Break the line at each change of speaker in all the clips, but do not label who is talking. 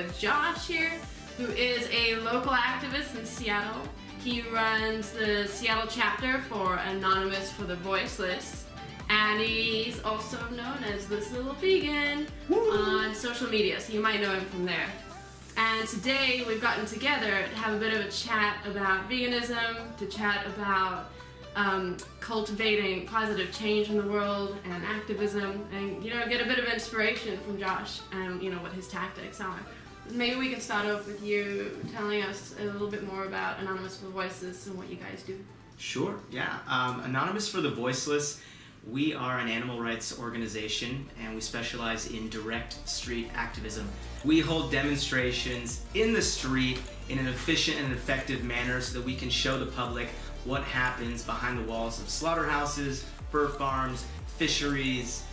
with Josh here, who is a local activist in Seattle. He runs the Seattle chapter for Anonymous for the Voiceless, and he's also known as this little vegan on social media, so you might know him from there. And today we've gotten together to have a bit of a chat about veganism, to chat about cultivating positive change in the world and activism, and get a bit of inspiration from Josh and what his tactics are. Maybe we can start off with you telling us a little bit more about Anonymous for the Voiceless and what you guys do.
Sure, yeah. Anonymous for the Voiceless, we are an animal rights organization and we specialize in direct street activism. We hold demonstrations in the street in an efficient and effective manner so that we can show the public what happens behind the walls of slaughterhouses, fur farms, fisheries,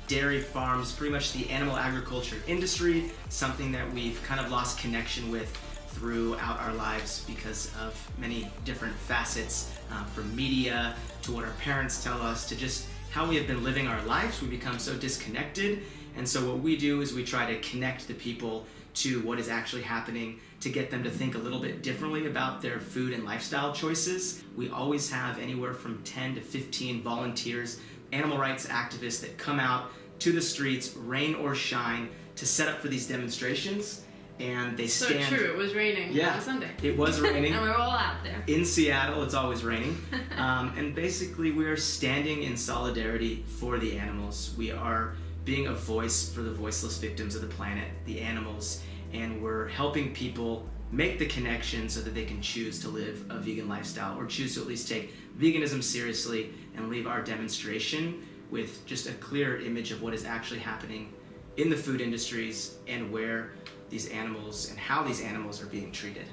dairy farms, pretty much the animal agriculture industry, something that we've kind of lost connection with throughout our lives because of many different facets, from media to what our parents tell us to just how we have been living our lives. We become so disconnected, and so what we do is we try to connect the people to what is actually happening, to get them to think a little bit differently about their food and lifestyle choices. We always have anywhere from 10 to 15 volunteers, animal rights activists that come out to the streets, rain or shine, to set up for these demonstrations. And they stand.
So true, it was raining on Sunday.
It was raining.
And we were all out there.
In Seattle, it's always raining. And basically we're standing in solidarity for the animals. We are being a voice for the voiceless victims of the planet, the animals, and we're helping people make the connection so that they can choose to live a vegan lifestyle, or choose to at least take veganism seriously and leave our demonstration with just a clear image of what is actually happening in the food industries and where these animals and how these animals are being treated.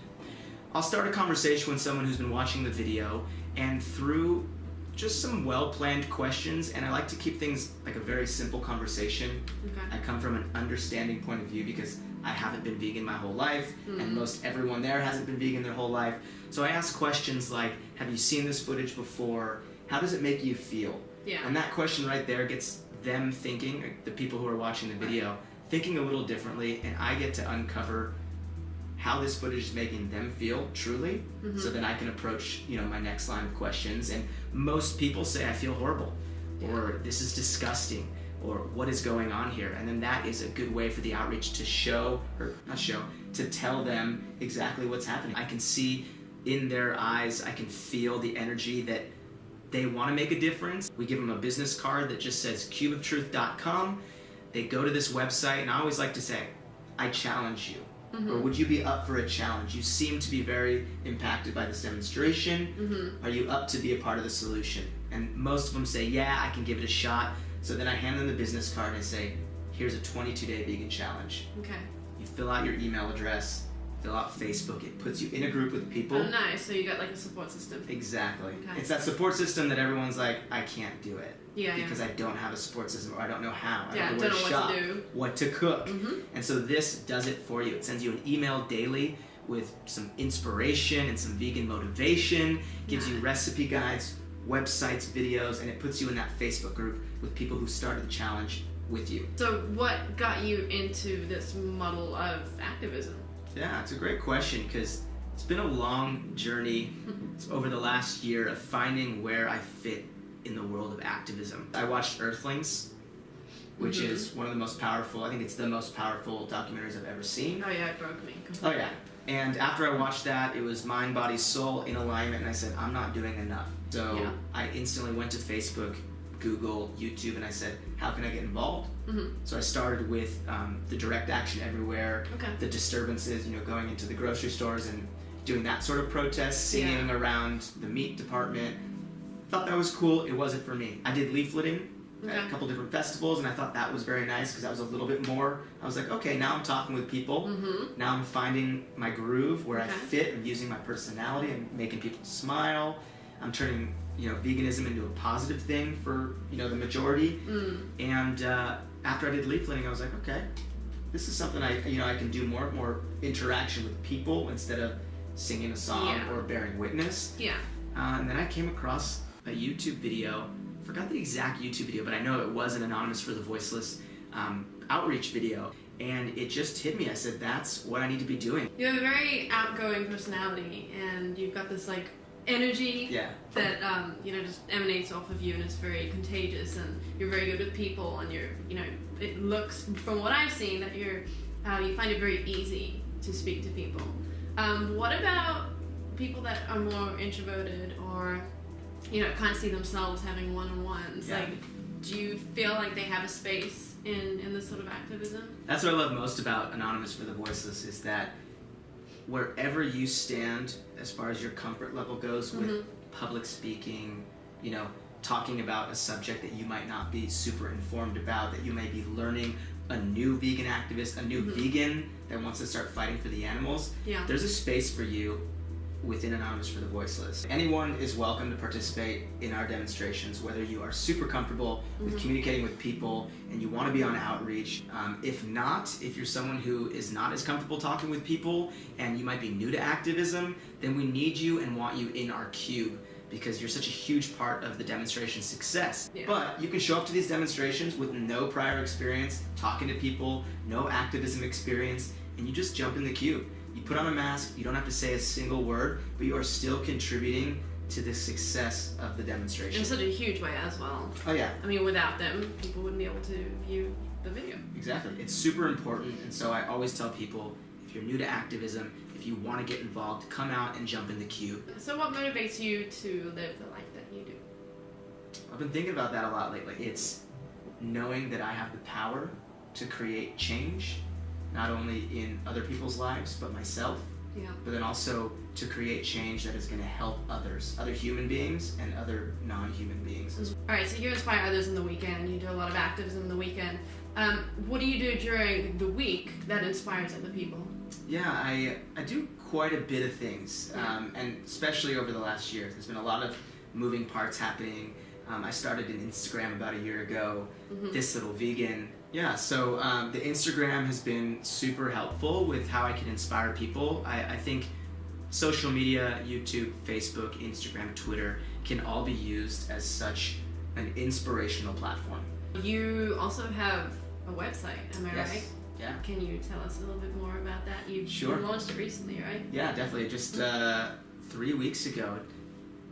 I'll start a conversation with someone who's been watching the video, and through just some well-planned questions, and I like to keep things like a very simple conversation.
Okay.
I come from an understanding point of view because I haven't been vegan my whole life, and most everyone there hasn't been vegan their whole life. So I ask questions like, have you seen this footage before? How does it make you feel?
Yeah.
And that question right there gets them thinking, the people who are watching the video, thinking a little differently, and I get to uncover how this footage is making them feel truly, so then I can approach my next line of questions. And most people say, I feel horrible, or this is disgusting, or what is going on here? And then that is a good way for the outreach to to tell them exactly what's happening. I can see in their eyes, I can feel the energy that they want to make a difference. We give them a business card that just says cubeoftruth.com. They go to this website, and I always like to say, I challenge you. Or would you be up for a challenge? You seem to be very impacted by this demonstration. Are you up to be a part of the solution? And most of them say, yeah, I can give it a shot. So then I hand them the business card and I say, here's a 22-day vegan challenge.
Okay.
You fill out your email address, fill out Facebook. It puts you in a group with people.
Oh, nice. So you got like a support system.
Exactly.
Okay.
It's that support system that everyone's like, I can't do it.
Yeah,
because I don't have a support system, or I don't know how. I
don't
know where to shop,
what to do.
What to cook. And so this does it for you. It sends you an email daily with some inspiration and some vegan motivation, gives you recipe guides, websites, videos, and it puts you in that Facebook group with people who started the challenge with you.
So what got you into this model of activism?
Yeah, it's a great question, because it's been a long journey over the last year of finding where I fit in the world of activism. I watched Earthlings, which is one of the most powerful, I think it's the most powerful documentaries I've ever seen.
Oh yeah, it broke me completely.
Oh yeah. And after I watched that, it was mind, body, soul in alignment, and I said, I'm not doing enough. So I instantly went to Facebook, Google, YouTube, and I said, how can I get involved? So I started with the direct action everywhere, the disturbances, going into the grocery stores and doing that sort of protest, singing around the meat department. Thought that was cool. It wasn't for me. I did leafleting at a couple different festivals, and I thought that was very nice because that was a little bit more, I was like, okay, now I'm talking with people. Now I'm finding my groove where I fit and using my personality and making people smile. I'm turning veganism into a positive thing for the majority. And after I did leafleting, I was like, okay, this is something I can do more interaction with people instead of singing a song or bearing witness. And then I came across a YouTube video, forgot the exact YouTube video, but I know it was an Anonymous for the Voiceless outreach video. And it just hit me. I said, that's what I need to be doing.
You have a very outgoing personality, and you've got this like energy that just emanates off of you, and it's very contagious. And you're very good with people, and it looks from what I've seen that you find it very easy to speak to people. What about people that are more introverted or can't see themselves having one-on-ones?
Yeah.
Like, do you feel like they have a space in this sort of activism?
That's what I love most about Anonymous for the Voiceless, is that wherever you stand as far as your comfort level goes with public speaking, talking about a subject that you might not be super informed about, that you may be learning, a new vegan activist, a new vegan that wants to start fighting for the animals, there's a space for you within Anonymous for the Voiceless. Anyone is welcome to participate in our demonstrations, whether you are super comfortable with communicating with people and you want to be on outreach. If you're someone who is not as comfortable talking with people and you might be new to activism, then we need you and want you in our cube, because you're such a huge part of the demonstration success. Yeah. But you can show up to these demonstrations with no prior experience talking to people, no activism experience, and you just jump in the cube. You put on a mask, you don't have to say a single word, but you are still contributing to the success of the demonstration.
In such a huge way as well.
Oh yeah.
I mean, without them, people wouldn't be able to view the video.
Exactly. It's super important, and so I always tell people, if you're new to activism, if you want to get involved, come out and jump in the queue.
So what motivates you to live the life that you do?
I've been thinking about that a lot lately. It's knowing that I have the power to create change, not only in other people's lives, but myself, but then also to create change that is going to help others, other human beings and other non-human beings as well.
All right, so you inspire others in the weekend, you do a lot of activism in the weekend. What do you do during the week that inspires other people?
Yeah, I do quite a bit of things, and especially over the last year. There's been a lot of moving parts happening. I started an Instagram about a year ago, This Little Vegan. Yeah, so the Instagram has been super helpful with how I can inspire people. I think social media, YouTube, Facebook, Instagram, Twitter, can all be used as such an inspirational platform. You
also have a website, am I right?
Yeah.
Can you tell us a little bit more about that? You launched it recently, right?
Yeah, definitely. Just 3 weeks ago,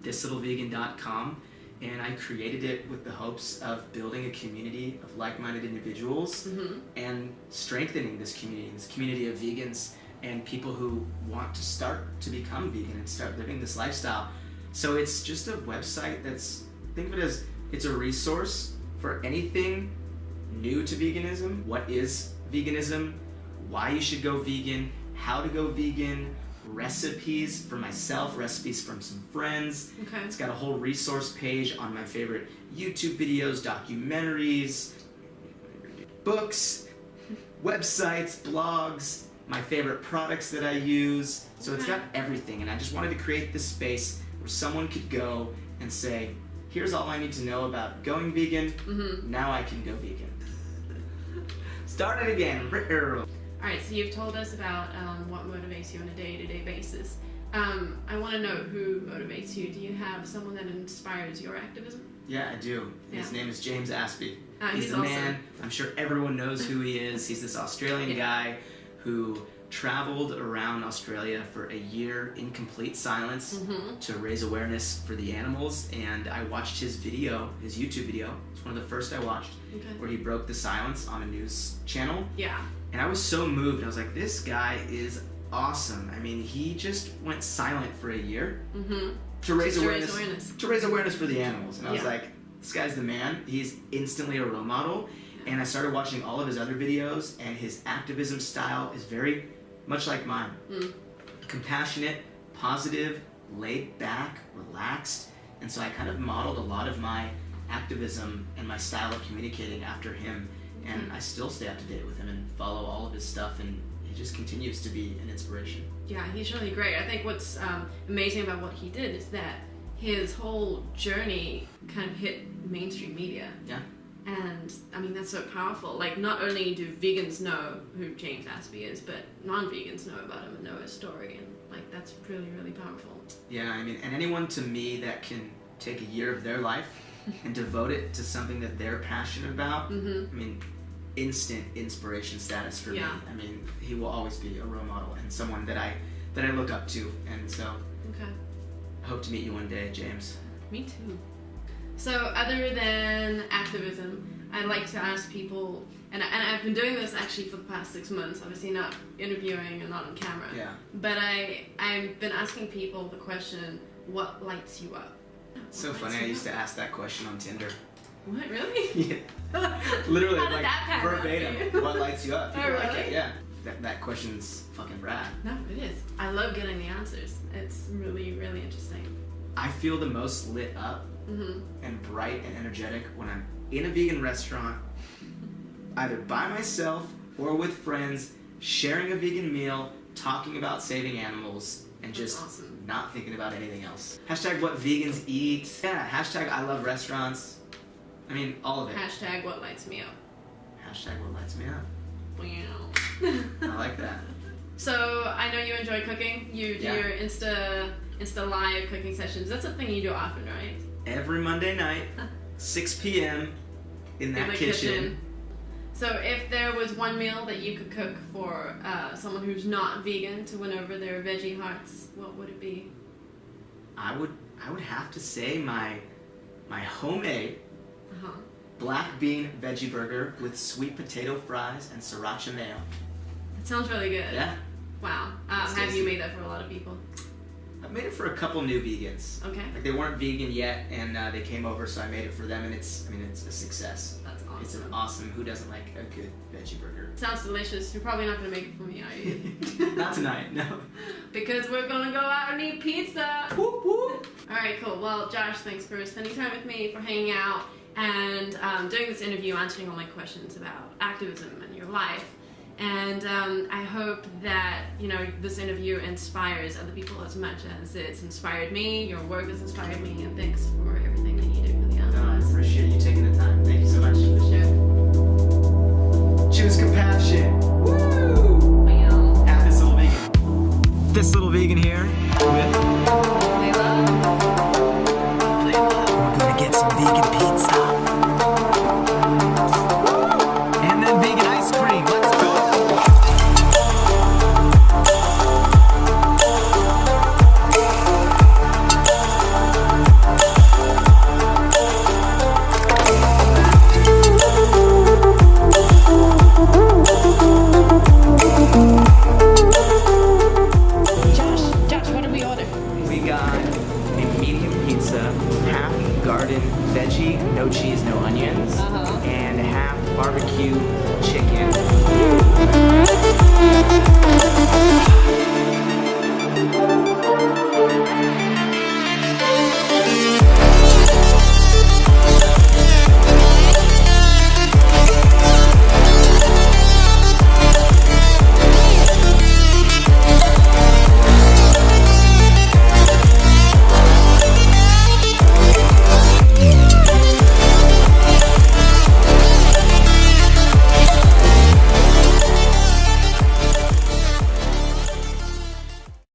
thislittlevegan.com. And I created it with the hopes of building a community of like-minded individuals and strengthening this community of vegans and people who want to start to become vegan and start living this lifestyle. So it's just a website think of it as, it's a resource for anything new to veganism. What is veganism? Why you should go vegan? How to go vegan? Recipes for myself, recipes from some friends.
Okay.
It's got a whole resource page on my favorite YouTube videos, documentaries, books, websites, blogs, my favorite products that I use. So it's got everything, and I just wanted to create this space where someone could go and say, here's all I need to know about going vegan, now I can go vegan. Start it again.
Alright, so you've told us about what motivates you on a day-to-day basis. I want to know who motivates you. Do you have someone that inspires your activism?
Yeah, I do. His name is James ASPEY.
He's
the
awesome.
Man. I'm sure everyone knows who he is. He's this Australian guy who traveled around Australia for a year in complete silence to raise awareness for the animals. And I watched his YouTube video. It's one of the first I watched, where he broke the silence on a news channel.
Yeah.
And I was so moved. I was like, this guy is awesome. I mean, he just went silent for a year to raise awareness for the animals. And I was like, this guy's the man. He's instantly a role model. And I started watching all of his other videos, and his activism style is very much like mine. Compassionate, positive, laid back, relaxed. And so I kind of modeled a lot of my activism and my style of communicating after him. And I still stay up to date with him and follow all of his stuff, and he just continues to be an inspiration. Yeah,
he's really great. I think what's amazing about what he did is that his whole journey kind of hit mainstream media.
Yeah.
And, I mean, that's so powerful. Like, not only do vegans know who James ASPEY is, but non-vegans know about him and know his story. And, like, that's really, really powerful.
Yeah, I mean, and anyone to me that can take a year of their life and devote it to something that they're passionate about, I mean, instant inspiration status for me.
Yeah.
I mean, he will always be a role model and someone that I look up to, and so
Okay.
I hope to meet you one day, James.
Me too. So other than activism, I like to ask people, and I've been doing this actually for the past 6 months, obviously not interviewing and not on camera,
Yeah.
but I've been asking people the question, what lights you up?
So
What
funny,
lights
I
you
used
up?
to ask that question on Tinder.
What, really?
Yeah. Literally,
How did
like,
that pan out for
verbatim.
you?
What lights you up?
Oh,
People like
really?
it, yeah. That question's fucking rad.
No, it is. I love getting the answers. It's really, really interesting.
I feel the most lit up
Mm-hmm.
and bright and energetic when I'm in a vegan restaurant, either by myself or with friends, sharing a vegan meal, talking about saving animals, and
That's
just
awesome.
not thinking about anything else. Hashtag what vegans eat. Yeah, hashtag I love restaurants. I mean, all of it.
Hashtag what lights me up.
Hashtag what lights me up.
Wow.
I like that.
So I know you enjoy cooking. You do
Yeah.
your Insta live cooking sessions. That's a thing you do often, right?
Every Monday night, 6 p.m. in that
In the
kitchen.
So if there was one meal that you could cook for someone who's not vegan to win over their veggie hearts, what would it be?
I would have to say my homemade
Uh-huh.
black bean veggie burger with sweet potato fries and sriracha mayo.
That sounds really good.
Yeah,
Wow.
It's
Have
tasty.
you made that for a lot of people?
I've made it for a couple new vegans.
Okay.
Like they weren't vegan yet, and they came over, so I made it for them, and it's a success.
That's awesome.
It's an awesome. Who doesn't like a good veggie burger?
Sounds delicious. You're probably not gonna make it for me, are you?
Not tonight, no.
Because we're gonna go out and eat pizza.
Whoop whoop.
All right, cool. Well, Josh, thanks for spending time with me, for hanging out, and doing this interview, answering all my questions about activism and your life. And I hope that, you know, this interview inspires other people as much as it's inspired me. Your work has inspired me, and thanks for everything that you do for the
I
animals.
appreciate you taking the time. Thank you so much.
Sure.
Choose compassion. Woo!
Bam.
At this little vegan. This little vegan here with